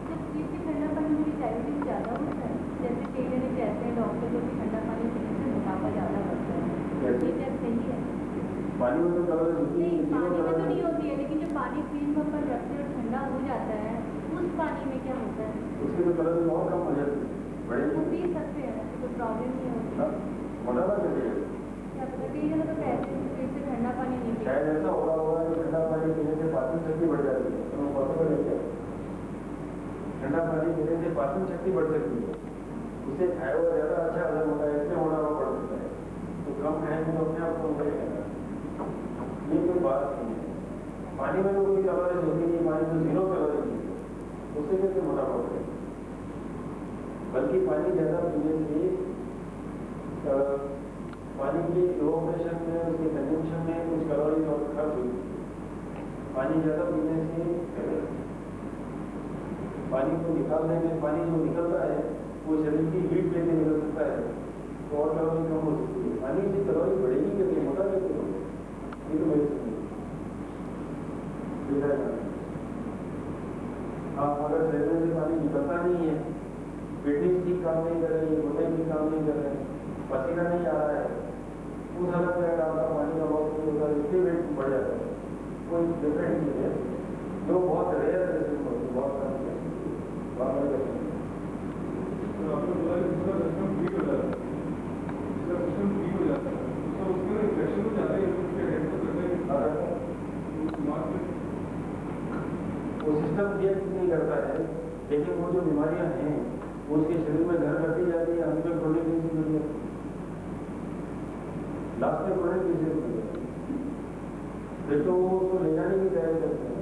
जब फ्रिज में ठंडा पानी में साइड इफेक्ट ज़्यादा होता है, जैसे कई जने कहते हैं डॉक्टर को कि ठंडा पानी पीने से मोटापा ज़्यादा बढ़ता है, ये क्या सही है? पानी में तो कैलोरी होती नहीं, है, पानी में तो नहीं होती है, लेकिन जो पानी फ्रिज में अपन रखते हैं और ठंडा हो जाता है, उस पानी में क्या होता है? उसकी तो कैलोरी और कम हो जाती है, वो बढ़ेगी, पी सकते हैं, कोई प्रॉब्लम नहीं होती। मोटापा चलेगा। क्या पता, कई जगह तो कहते हैं फ्रिज से ठंडा पानी नहीं पीना। शायद ऐसा होगा कि ठंडा पानी पीने से पाचन शक्ति बढ़ जाती है, तो पॉसिबल है क्या? ठंडा पानी पीने से पाचन शक्ति बढ़ सकती है, उससे खाया हुआ ज़्यादा अच्छा हजम होता है, इससे मोटापा बढ़ सकता है, तो कम खाएंगे तो अपने आप कम बढ़ेगा। ये कोई बात नहीं है, पानी में तो कोई कैलोरीज होती नहीं, पानी तो 0 कैलोरीज है, उससे कैसे मोटापा बढ़ेगा? बल्कि पानी ज़्यादा पीने से पानी के इवोपरेशन में, उसके कंजम्पशन में कुछ कैलोरीज और खर्च हुई। पानी ज़्यादा पीने से पानी को निकालने में, पानी जो निकलता है वो शरीर की हीट लेके निकल सकता है, तो और कैलोरी कम हो सकती है। पानी से कैलोरी बढ़ेगी कैसे, मोटा कैसे होगा? ये तो मेरी समझ हाँ, अगर शरीर से पानी निकलता नहीं है, किडनी ठीक काम नहीं कर रही है, गुर्दे ठीक काम नहीं कर रहे हैं, पसीना नहीं आ रहा है, उस हालत में अगर आपका पानी का बहुत नहीं होता है, इसके वेट बढ़ जाता है। कोई डिफरेंट चीज़ है जो बहुत रेयर केसेस होती है, बहुत कम केसेस, बहुत बड़े केसेस। आपने बोला कि जिसका सिस्टम ठीक हो जाता है, जिसका सिस्टम ठीक हो जाता है, तो उसके इन्फेक्शन हो जाता है, उसके हेड को करते हैं, वो सिस्टम रिएक्ट नहीं करता है, लेकिन वो जो बीमारियां हैं वो उसके शरीर में घर करती जा रही है, अंत में क्रोनिक डिजीज हो जाती है, लास्ट में क्रोनिक डिजीज हो जाती है। फिर तो वो उसको ले जाने की तैयारी करते हैं,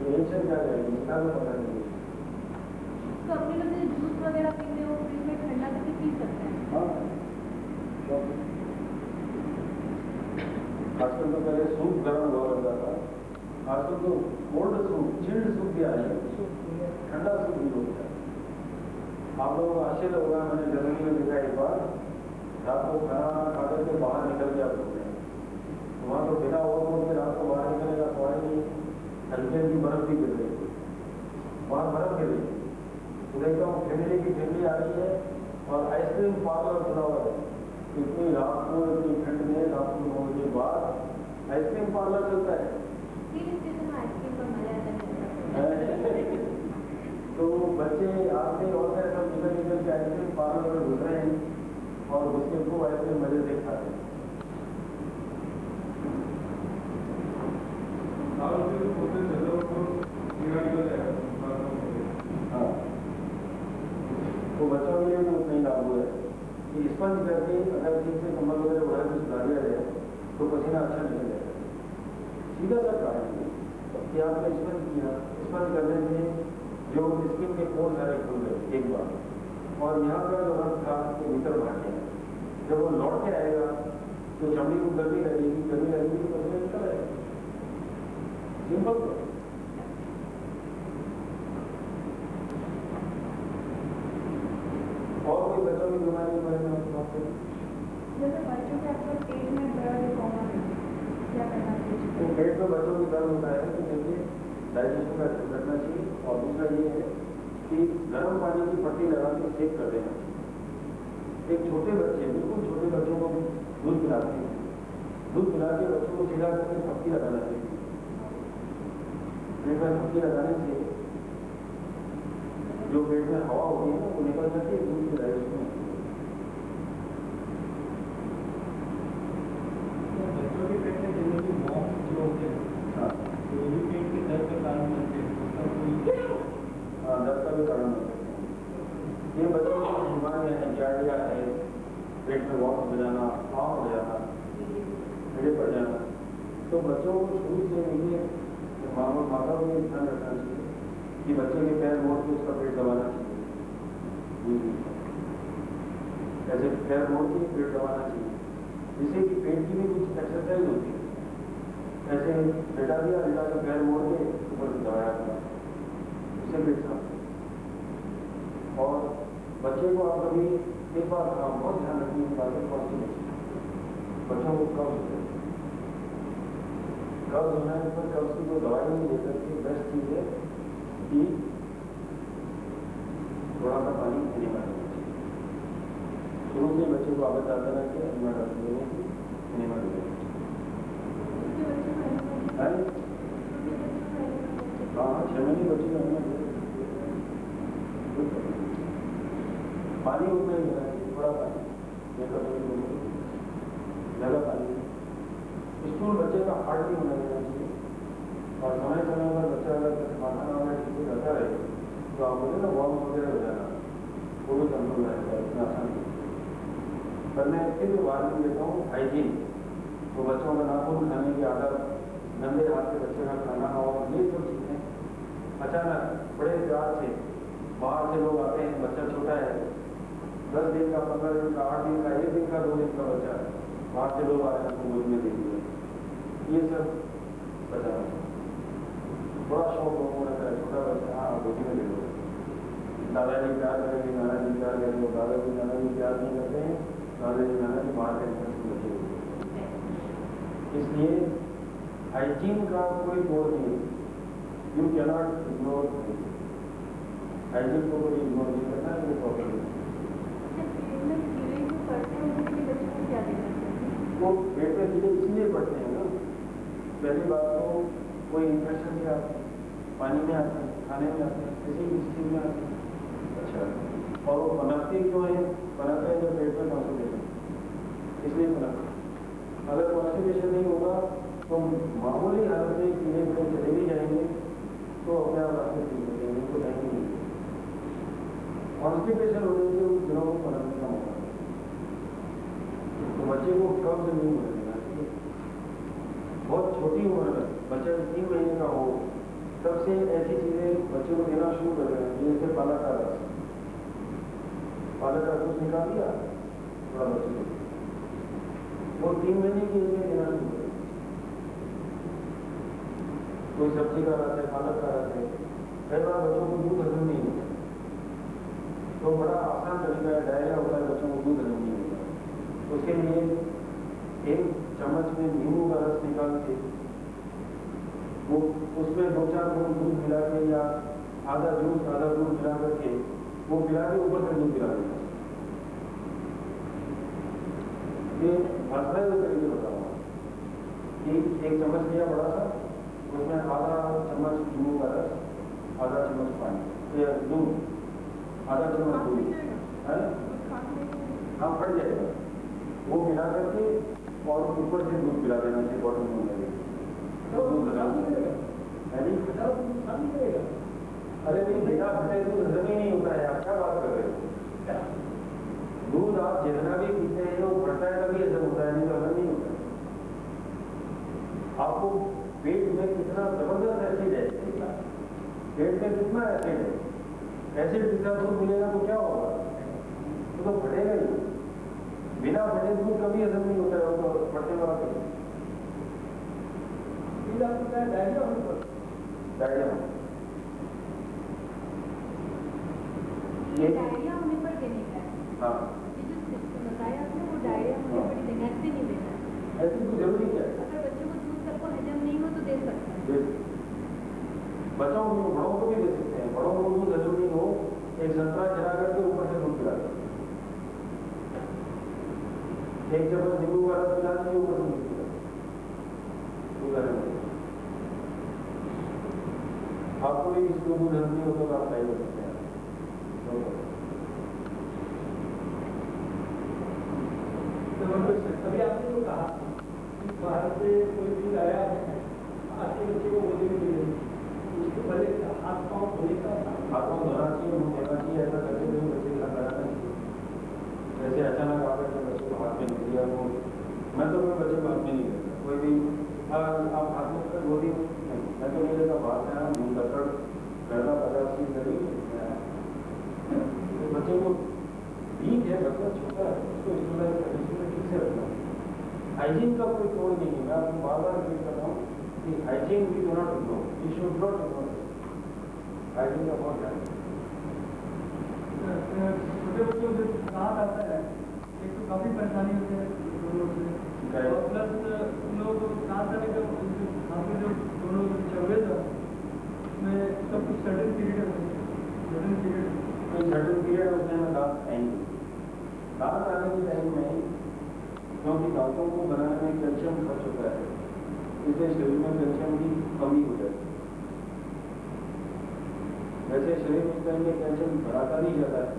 रिएक्शन क्या करेगी इसका तो पता नहीं है। तो अपने लोग जैसे जूस वगैरह पीते हो, फ्रिज में ठंडा करके पी सकते हैं। हाँ, आजकल तो पहले सूप गर्म हुआ करता था, आजकल तो कोल्ड सूप, चिल्ड सूप भी आ रहा है, ठंडा सूप भी हो गया। आप लोगों को आश्चर्य होगा, मैंने जर्मनी में देखा एक बार, रात को खाना खा करके बाहर निकल के आप सकते हैं, वहाँ तो बिना ओवरकोट के रात को बाहर निकलेगा, पानी हल्की हल्की बर्फ भी गिर रही है, वहाँ बर्फ गिर रही है, तो देखता हूँ फैमिली की फैमिली आ रही है और आइसक्रीम पार्लर खुला हुआ है, इतनी रात को, इतनी ठंड में, रात को 9 बजे बाद आइसक्रीम पार्लर चलता है। हिल स्टेशन में आइसक्रीम का मजा आता है। तो बच्चे आते और सब निकल निकल के आइसक्रीम पार्लर में घुस रहे हैं और उसके खूब आइसक्रीम मजे से खा रहे हैं। और उसके पोते चलो तो कीड़ा निकल जाएगा। हाँ, तो बच्चों के लिए भी उतना ही लागू है कि स्पंज करके अगर ठीक से कमर वगैरह बढ़ा के सुधार दिया जाए तो पसीना अच्छा निकल जाएगा। सीधा सा कारण है कि आपने स्पंज किया, स्पंज करने से जो स्किन के पोर सारे खुल गए एक बार, और यहाँ का जो रंग था वो भीतर भाग गया। जब वो लौट के आएगा तो चमड़ी को गर्मी लगेगी तो पसीना निकल आएगा। सिंपल। और कोई बच्चों की बीमारी के बारे में आपको बात करें? जैसे बच्चों के आपको पेट में दर्द, कॉमन क्या करना चाहिए? पेट में बच्चों की दर्द होता है तो देखिए डाइजेशन का ध्यान रखना चाहिए। और दूसरा ये है कि गर्म पानी की पट्टी लगा के सेक कर देना चाहिए। एक छोटे बच्चे, बिल्कुल छोटे बच्चों को दूध पिलाते हैं, दूध पिला के बच्चों को सीधा करके थपकी लगाना चाहिए। पेट में थपकी लगाने से जो पेट में हवा होती है ना वो निकल जाती है, दूध की डाइजेशन में। बच्चों के पेट में जनरली मॉम जो होते हैं तो वो भी पेट के दर्द का कारण बनते हैं, उसका कोई दर्द का भी कारण हो सकता है। ये बच्चों को बीमारी है, जाड़िया है, पेट में वॉक हो जाना, पाँव हो जाना, कीड़े पड़ जाना, तो बच्चों को शुरू से मिलिए माता को ये ध्यान रखना चाहिए कि बच्चे के पैर मोड़ के उसका पेट दबाना चाहिए। ऐसे पैर मोड़ के पेट दबाना चाहिए, जिससे कि पेट की भी कुछ एक्सरसाइज होती है। ऐसे लेटा दिया, लेटा के पैर मोड़ के ऊपर दबाया था, उससे पेट साफ। और बच्चे को आप कभी एक बार बहुत ध्यान रखने की बात है, कॉन्स्टिपेशन। बच्चों को कब्ज होना है, पर कब्ज की कोई दवाई नहीं दे सकती। बेस्ट चीज है कि थोड़ा सा पानी एनिमा देना चाहिए। शुरू से बच्चे को आदत डालते ना कि एनिमा डालते देने की, एनिमा देना चाहिए। हाँ, 6 महीने बच्चे को एनिमा दे, पानी उतना ही देना चाहिए, थोड़ा पानी, ज़्यादा पानी। स्टूल बच्चे का हार्ड भी होना देना चाहिए। और समय समय पर बच्चा अगर माथा ना ठीक से करता रहे तो आप बोले ना वॉर्म वगैरह हो जाना, वो भी कंट्रोल रहेगा, इतना आसान नहीं। पर मैं इसके लिए वार्निंग देता हूँ हाइजीन। तो बच्चों का नाखून खाने की आदत, गंदे हाथ से बच्चे का खाना, और ये सब चीज़ें अचानक बड़े प्यार से बाहर से लोग आते हैं, बच्चा छोटा है, 10 दिन का, 15 दिन का, 8 दिन का, 1 दिन का, 2 दिन का बच्चा है, बाहर से लोग आ रहे हैं, गोद में दे दिए, ये सब बचाना। बड़ा शौक लोगों को रहता है, छोटा बच्चा हाँ गोदी में ले लो, दादाजी प्यार करेंगे, नानाजी प्यार करेंगे, दादाजी नानाजी प्यार नहीं करते हैं, दादाजी नानाजी बाहर टेंशन से बचे हुए। इसलिए हाइजीन का कोई तोड़ नहीं, यू कैनॉट इग्नोर हाइजीन को कोई इग्नोर नहीं करना, ये प्रॉब्लम है। वो पेट में कीड़े इसलिए पड़ते हैं ना, पहली बात तो कोई इन्फेक्शन भी आता है, पानी में आते हैं, खाने में आते हैं, किसी भी चीज़ में आते हैं। अच्छा, और वो पनपते क्यों है? पनपते हैं जब पेट में कॉन्स्टिपेशन, इसलिए पनपते। अगर कॉन्स्टिपेशन नहीं होगा तो मामूली हालत में कीड़े कीड़े चले भी जाएंगे तो अपने आप रास्ते ठीक हो जाएंगे, तो जाएंगे नहीं। कॉन्स्टिपेशन होने से उस दिनों को पनपने का मौका है। तो बच्चे को कब्ज नहीं होने देना चाहिए। बहुत छोटी उम्र में बच्चा 3 महीने का हो तब से ऐसी चीज़ें बच्चे को देना शुरू कर रहे हैं, जैसे पालक का रस, पालक का रस निकाल दिया थोड़ा बच्चे को, वो 3 महीने की एज में देना शुरू कर। कोई सब्जी का रस है, पालक का रस है, कई बार बच्चों को दूध हजम नहीं होता, तो बड़ा आसान तरीका है, डायरिया होता है, बच्चों को दूध हजम नहीं होता, उसके लिए 1 चम्मच में नींबू का रस निकाल के वो उसमें 2-4 बूंद दूध मिला के या आधा जूस आधा दूध मिला करके वो पिला के ऊपर से दूध पिला देना। ये आसान तरीके बताऊंगा कि 1 चम्मच लिया बड़ा सा, उसमें आधा चम्मच नींबू का रस, आधा चम्मच पानी, दूध, आधा चम्मच दूध है, हाँ फट जाएगा, वो मिला करके और ऊपर से दूध पिला देना चाहिए, बॉटल में लगे तो दूध लगा देगा। अरे नहीं, बिना फटे दूध हजम ही नहीं होता है, आप क्या बात कर रहे हो? दूध आप जितना भी पीते हैं वो फटता है तभी हजम होता है, नहीं तो हजम नहीं होता है। आपको पेट में कितना जबरदस्त एसिड है, पेट में कितना एसिड है, एसिड जितना दूध मिलेगा तो क्या होगा? तो फटेगा ही, बिना फटे दूध कभी हजम नहीं होता है, वो तो फटने वाला है। डायरिया होने पर देने का है। हाँ, ये जो बताया आपने वो डायरिया होने पर देना, ऐसे नहीं देना। ऐसी कोई जरूरी क्या है? अगर बच्चों को दूध सबको हजम नहीं हो बच्चों को बड़ों को भी दे सकते हैं, बड़ों को भी जरूरी हो एक संतरा गिरा करके ऊपर से दूध पिला दो, एक चम्मच नींबू का रस पिला देंगे ऊपर से दूध पिला दो। आपको भी इसको दूध हल्दी हो तो आप ट्राई कर सकते हैं। अभी आपने जो कहा कि बाहर से कोई चीज आया है आपके बच्चे को गोदी में मिले, उसको पहले हाथ पाँव धोने का हाथ पाँव धोना चाहिए, मुँह धोना चाहिए, ऐसा करके भी बच्चे का कराना चाहिए। जैसे अचानक आकर के बच्चे को हाथ में नहीं दिया, वो मैं तो कोई बच्चे को हाथ में नहीं देता, कोई भी आप हाथ में कर गोदी नहीं, मैं तो नहीं देता, बाहर से आया मुँह पकड़ करना 50 चीज करी बच्चे को ठीक है, बच्चा छोटा है, उसको स्कूल ठीक से रखना। हाइजीन का कोई तोड़ नहीं है, मैं आपको बार बार रिपीट कर रहा हूँ कि hygiene we do not ignore, we should not ignore hygiene का बहुत ध्यान। छोटे बच्चों से राहत आता है, एक तो काफी परेशानी होती है दोनों से, और प्लस उन लोगों को राहत आने का आपके जो दोनों चल था उसमें सब कुछ सडन पीरियड उसमें में दांत आएंगे, दांत आने के टाइम में क्योंकि दांतों को बनाने में कैल्शियम खर्च होता है, इसलिए शरीर में कैल्शियम की कमी हो जाती है। वैसे शरीर उस टाइम में कैल्शियम बढ़ाता नहीं जाता है,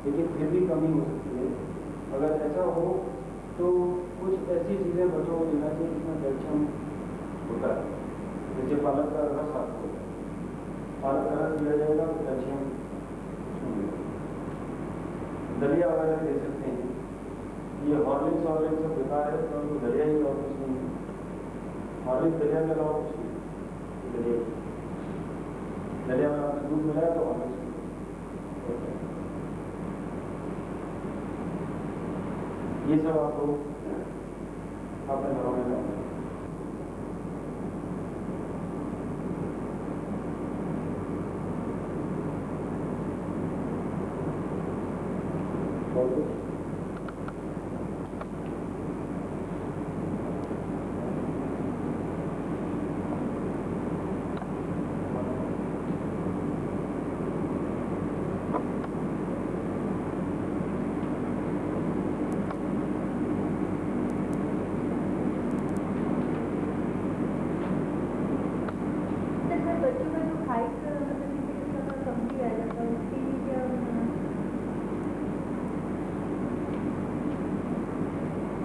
लेकिन फिर भी कमी हो सकती है। अगर ऐसा हो तो कुछ ऐसी चीज़ें बच्चों को देना चाहिए जिसमें कैल्शियम होता है, जैसे पालक का रस आपको होता है, पालक का रस दिया जाएगा तो कैल्शियम, दलिया वगैरह दे सकते हैं। ये हॉर्लिक्स सब बेकार है, तो उनको दलिया ही और कुछ नहीं है, हॉर्लिक्स दलिया के अलावा कुछ नहीं, दलिया में आपने दूध मिलाया तो हॉर्लिक्स ये सब आपको अपने घरों में लाना है। बच्चों का जो हाइट कम भी रह जाता है उसके लिए क्या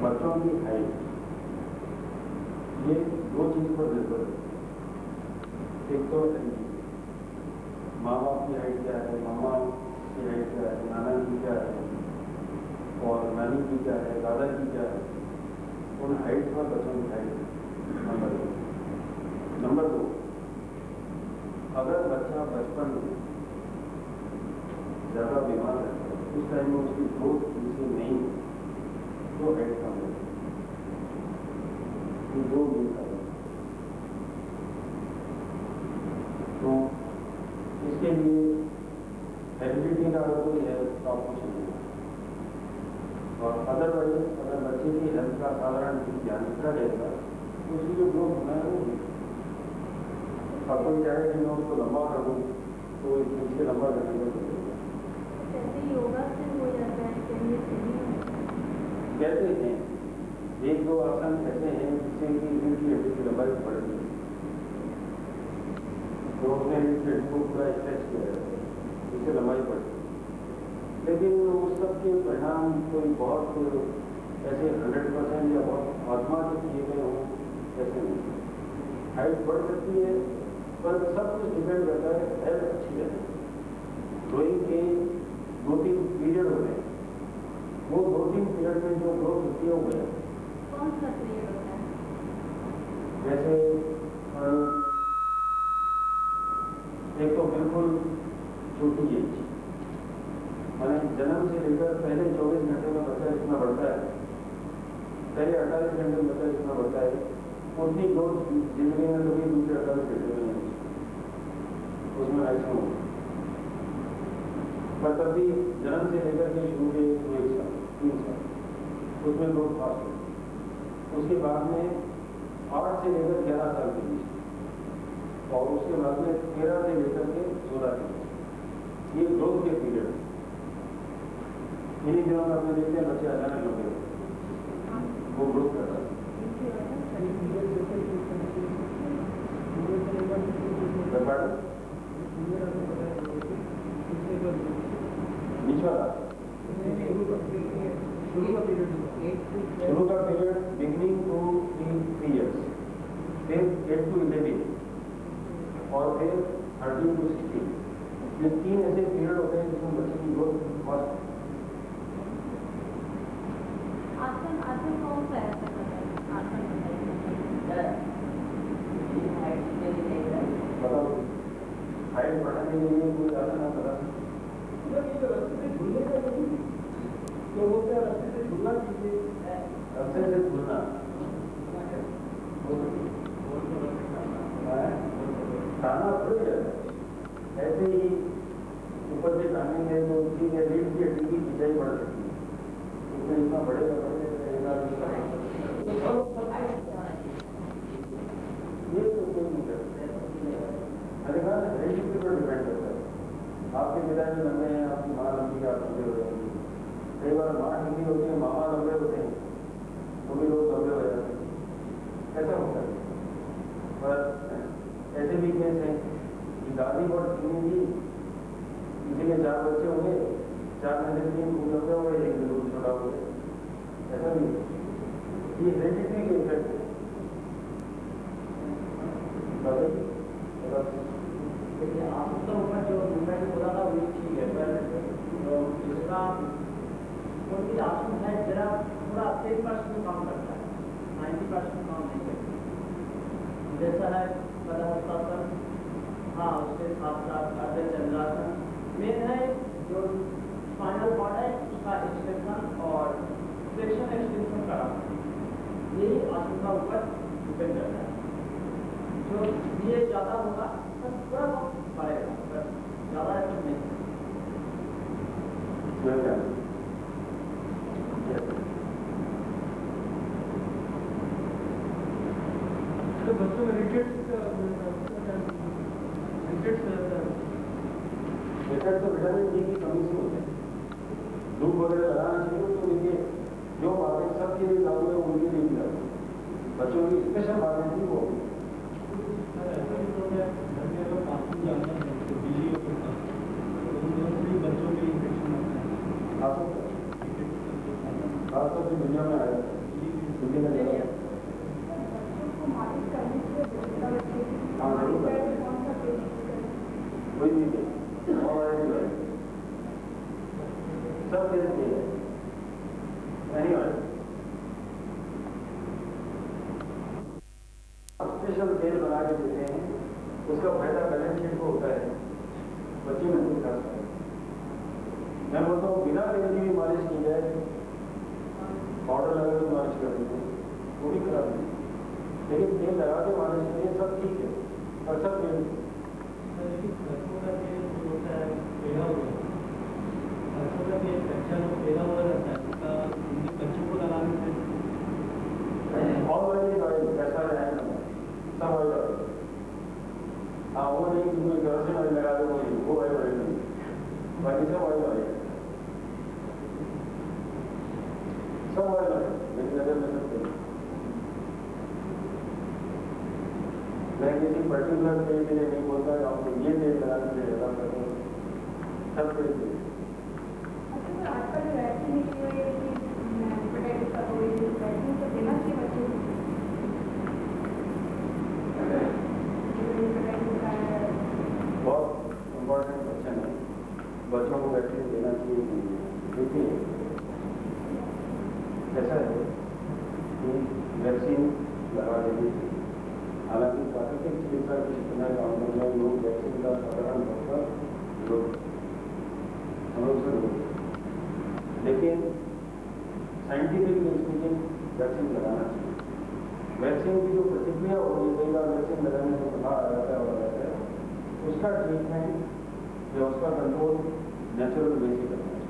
बच्चों की हाइट ये दो चीज पर निर्भर है। एक तो माँ बाप की हाइट क्या है, मामा की हाइट क्या है, नाना की क्या है और नानी की क्या है, दादा की क्या है, उन हाइट पर बच्चों की हाइट नंबर 2 अगर बच्चा बचपन में ज़्यादा बीमार है उस टाइम में उसकी ग्रोथ जिससे नहीं तो हाइट कम है, तो तो इसके लिए हेरिडिटी का अगर कोई है तो आप कुछ नहीं, और अदरवाइज अगर बच्चे की हेल्थ का साधारण ध्यान रखा जाएगा तो उसकी जो ग्रोथ होना है वो अब कोई चाहे कि मैं उसको लंबा कर दूँ तो इससे लंबा करने का जैसे योगा से हो जाता है, कहते हैं 1-2 आसन ऐसे हैं जिससे कि इनकी हड्डी की लंबाई बढ़ती है, तो उसने हड्डी को पूरा स्ट्रेच किया है, इससे लंबाई बढ़ती है। लेकिन उस सब के परिणाम कोई बहुत ऐसे 100% या बहुत आत्मा से किए गए हों ऐसे नहीं। हाइट बढ़ सकती है पर सब कुछ डिपेंड करता है हेल्थ अच्छी है। ग्रोइंग के 2-3 पीरियड होते हैं, वो 2-3 पीरियड में जो ग्रोथ होती है वो है कौन सा पीरियड होता है? जैसे एक तो बिल्कुल छोटी एज, माने जन्म से लेकर पहले 24 घंटे में बच्चा जितना बढ़ता है, पहले 48 घंटे में बच्चा जितना बढ़ता है उतनी ग्रोथ जिंदगी में कभी दूसरे 48 घंटे में नहीं, उसमें ऐसा हो। पर तभी जन्म से लेकर के शुरू के 1 साल 3 साल उसमें ग्रोथ फास्ट हो, उसके बाद में 8 से लेकर 11 साल के बीच और उसके बाद में 13 से लेकर के 16 दिन, ये ग्रोथ के पीरियड। इन्हीं दिनों में अपने देखते हैं बच्चे अचानक लंबे होते हैं, वो ग्रोथ कर रहा है। शुरू का पीरियड बिगिनिंग टू 3 years, फिर 8 to 11 और फिर 13 to 16। ये 3 ऐसे पीरियड होते हैं जिसमें बच्चे की ग्रोथ फास्ट। आसन आसन कौन सा है आसन बताओ, हाइट बढ़ाने के लिए कोई आसन ना पता तो बोलते हैं रस्ते से झूलना कीजिए, रस्ते से झूलना खाना थोड़ी है, ऐसे ही ऊपर से टांगेंगे तो ठीक है, रीढ़ की हड्डी की खिंचाई बढ़ सकती है, उसमें इतना बढ़ेगा ये तो कोई नहीं करते। मैंने कहा हेरिडिटी पर डिपेंड करता है, आपके पिताजी लंबे हैं, आपकी माँ लंबी है, आप लंबे हो जाएंगे। कई बार माँ लंबी होती है, मामा लंबे होते हैं, तो भी लोग लंबे हो जाते हैं, ऐसा होता है। पर ऐसे भी केस हैं कि दादी बहुत छीनी थी, किसी के 4 बच्चे होंगे, 4 में से 3 खूब लंबे हो गए, 1 बिल्कुल छोटा हो गया, ऐसा भी ये हेरिडिटी के इफेक्ट है। आपका ऊपर जो मूवमेंट बोला था वो ठीक है, पर इसका कोई आसन है जरा थोड़ा 10% काम करता है, 90% काम नहीं करता। जैसा है पद्मासन, हाँ उसके साथ साथ अर्धे चंद्रासन मेन है, जो स्पाइनल कॉर्ड है उसका एक्सटेंशन और फ्लेक्शन एक्सटेंशन का यही आसन का ऊपर डिपेंड करता है। जो ये ज़्यादा होगा बस थोड़ा बहुत बढ़ेगा, बस ज़्यादा ऐसा नहीं। तो बच्चों में रिकेट्स तो विटामिन डी की कमी से होते हैं, धूप वगैरह लगाना चाहिए। तो देखिए जो बातें सबके लिए लागू है उनके लिए भी लागू, बच्चों की स्पेशल बातें थी वो बच्चों के इन्फेक्शन खासतौर से दुनिया में आया, दुनिया में ज़्यादा। हाँ जरूर कोई भी सब देते हैं स्पेशल तेल बना के देते हैं, उसका फायदा बैलेंस शीट को होता है, बच्चे में नहीं खा सकते। मैं बोलता हूँ बिना तेल की भी मालिश की जाए, पाउडर लगा के मालिश कर देते हैं, वो भी खराब नहीं, लेकिन तेल लगा के मालिश करिए सब ठीक है। और सब तेल बच्चों को लगाने से ऑयल ऐसा रहेगा, सब ऑयल। हाँ वो नहीं कि कोई केरोसिन ऑयल लगा दे, वो ऑयल नहीं, बाकी सब ऑयल आएगा, सब ऑयल आएगा, मेरी नजर में सब तेल। मैं किसी पर्टिकुलर तेल के लिए नहीं बोलता, आपको ये तेल लगाने के लिए ज़्यादा करता हूँ, सब तेल दे। आजकल वैक्सीन हेपेटाइटिस का कोई वैक्सीन तो देना चाहिए बच्चों को। बहुत इम्पोर्टेंट क्वेश्चन है, बच्चों को वैक्सीन देना चाहिए। देखिए ऐसा है कि वैक्सीन लगा देनी चाहिए, हालांकि प्राकृतिक चिकित्सा के क्षेत्र में लोग वैक्सीन का साधारण तौर पर लोग हम लोग से लोग, लेकिन साइंटिफिकली स्पीकिंग वैक्सीन लगाना चाहिए। वैक्सीन की जो प्रतिक्रिया होगी, कई बार वैक्सीन लगाने से बाहर आ जाता है, उसका ट्रीटमेंट या उसका कंट्रोल नेचुरल वे से करना चाहिए,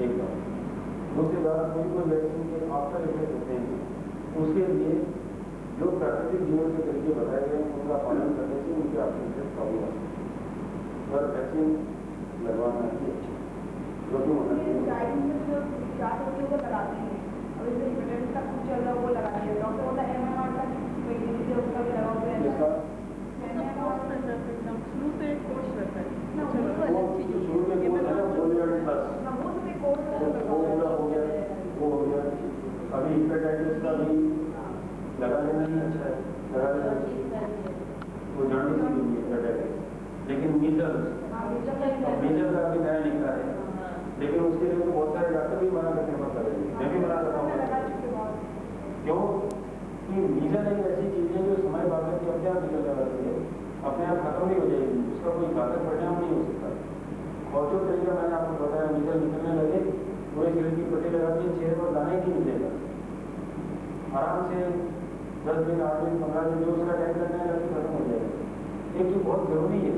एक बात। दूसरी बात, कोई वैक्सीन के आफ्टर इफेक्ट होते हैं, उसके लिए जो प्राकृतिक जीवन के तरीके बताए गए हैं उनका पालन करने से उनके ऑपरेशन से प्रॉब्लम आती है, पर वैक्सीन लगवाना ही अच्छा जो भी होना चाहिए। शुरू से एक कोर्स रहता है ना, वो तो वो अलग चीज़ शुरू में होती है। वो है ना पोलियो प्लस वो पूरा हो गया, वो हो गया। अभी हेपेटाइटिस का भी लगा लेना ही अच्छा है, लगा लेना चाहिए, वो जाने से भी हेपेटाइटिस। लेकिन मीजल्स मीजल का अभी नया निकला है, लेकिन उसके लिए तो बहुत सारे डॉक्टर भी मना करते हैं, मत करेंगे, मैं भी मना करता हूँ। क्यों कि मीजल एक ऐसी चीज़ है जो समय बाद में अपने आप निकल जाती है, अपने आप खत्म नहीं हो जाएगी, उसका कोई घातक परिणाम नहीं हो सकता। और जो तरीका मैंने आपको बताया, मीजल निकलने लगे वो एक लड़की पट्टी लगा के चेहरे पर दाने की मिलेगा, आराम से 10 दिन 8 दिन 15 दिन जो उसका टाइम लगने लगे खत्म हो जाएगा। एक जो बहुत जरूरी है,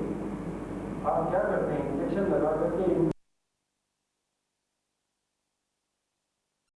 आप क्या करते हैं इंजेक्शन लगा करके